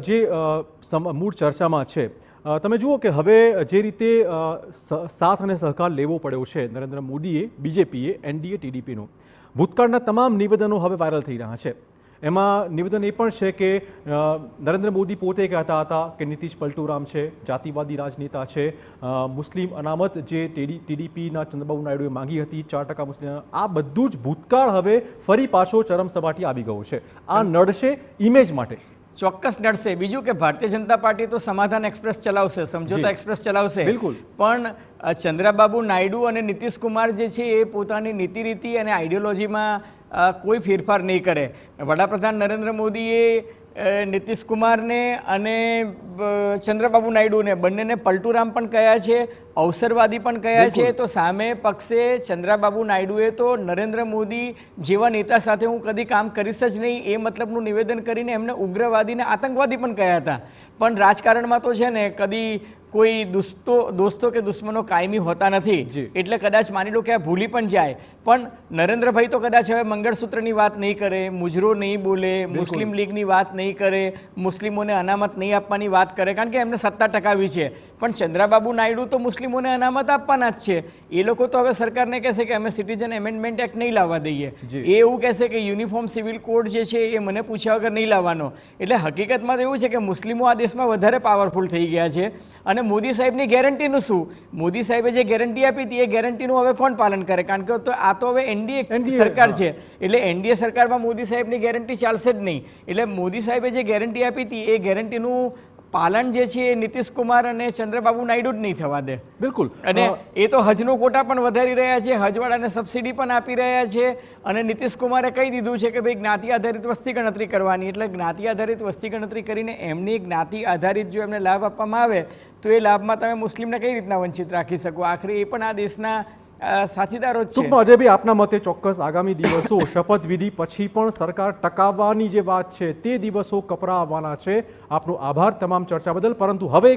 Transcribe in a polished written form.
જે મૂળ ચર્ચામાં છે, તમે જુઓ કે હવે જે રીતે સાથ અને સહકાર લેવો પડ્યો છે નરેન્દ્ર મોદીએ, બીજેપીએ, એનડીએ, ટીડીપીનો, ભૂતકાળના તમામ નિવેદનો હવે વાયરલ થઈ રહ્યા છે. એમાં નિવેદન એ પણ છે કે નરેન્દ્ર મોદી પોતે કહેતા હતા કે નીતિશ પલટુરામ છે, જાતિવાદી રાજનેતા છે, મુસ્લિમ અનામત જે ટીડીપીના ચંદ્રબાબુ નાયડુએ માંગી હતી 4% મુસ્લિમ, આ બધું જ ભૂતકાળ હવે ફરી પાછો ચરમસપાટી આવી ગયો છે. આ નડશે ઇમેજ માટે. ચોક્કસ નડશે. બીજું કે ભારતીય જનતા પાર્ટી તો સમાધાન એક્સપ્રેસ ચલાવશે, સમજોતા એક્સપ્રેસ ચલાવશે, બિલકુલ, પણ ચંદ્રબાબુ નાયડુ અને નીતિશ કુમાર જે છે એ પોતાની નીતિ રીતિ અને આઈડિયોલોજીમાં કોઈ ફેરફાર નહીં કરે. વડાપ્રધાન નરેન્દ્ર મોદીએ નીતિશ કુમારને અને ચંદ્રબાબુ નાયડુને બંનેને પલટુરામ પણ કહ્યા છે, અવસરવાદી પણ કહ્યા છે. તો સામે પક્ષે ચંદ્રબાબુ નાયડુએ તો નરેન્દ્ર મોદી જેવા નેતા સાથે હું કદી કામ કરીશ જ નહીં એ મતલબનું નિવેદન કરીને એમને ઉગ્રવાદી ને આતંકવાદી પણ કહ્યા હતા. પણ રાજકારણમાં તો છે ને કદી કોઈ દોસ્તો કે દુશ્મનો કાયમી હોતા નથી, એટલે કદાચ માની લો કે આ ભૂલી પણ જાય. પણ નરેન્દ્રભાઈ તો કદાચ હવે મંગળસૂત્રની વાત નહીં કરે, મુજરો નહીં બોલે, મુસ્લિમ લીગની વાત નહીં કરે, મુસ્લિમોને અનામત નહીં આપવાની વાત કરે, કારણ કે એમને સત્તા ટકાવી છે. પણ ચંદ્રબાબુ નાયડુ તો મુસ્લિમોને અનામત આપવાના જ છે. એ લોકો તો હવે સરકારને કહેશે કે અમે સિટીઝન એમેન્ડમેન્ટ એક્ટ નહીં લાવવા દઈએ. એ એવું કહેશે કે યુનિફોર્મ સિવિલ કોડ જે છે એ મને પૂછ્યા વગર નહીં લાવવાનો. એટલે હકીકતમાં તો એવું છે કે મુસ્લિમો આ દેશમાં વધારે પાવરફુલ થઈ ગયા છે. અને મોદી સાહેબની ગેરંટીનું શું? મોદી સાહેબે જે ગેરંટી આપી હતી એ ગેરંટીનું હવે કોણ પાલન કરે? કારણ કે આ તો હવે એનડીએ સરકાર છે, એટલે એનડીએ સરકારમાં મોદી સાહેબની ગેરંટી ચાલશે જ નહીં. એટલે મોદી સાહેબે જે ગેરંટી આપી હતી એ ગેરંટીનું પાલન જે છે એ નીતિશ કુમાર અને ચંદ્રબાબુ નાયડુ જ નહીં થવા દે. બિલકુલ. અને એ તો હજનો કોટા પણ વધારી રહ્યા છે, હજવાળાને સબસિડી પણ આપી રહ્યા છે. અને નીતિશ કુમારે કહી દીધું છે કે ભાઈ જ્ઞાતિ આધારિત વસ્તી ગણતરી કરવાની, એટલે જ્ઞાતિ આધારિત વસ્તી ગણતરી કરીને એમની જ્ઞાતિ આધારિત જો એમને લાભ આપવામાં આવે તો એ લાભમાં તમે મુસ્લિમને કઈ રીતના વંચિત રાખી શકો? આખરે એ પણ આ દેશના સાથીદારો જ છે. ટૂંકમાં અજયભાઈ, આપના મતે ચોક્કસ આગામી દિવસો શપથવિધિ પછી પણ સરકાર ટકાવવાની જે વાત છે તે દિવસો કપરા આવવાના છે. આપનો આભાર તમામ ચર્ચા બદલ. પરંતુ હવે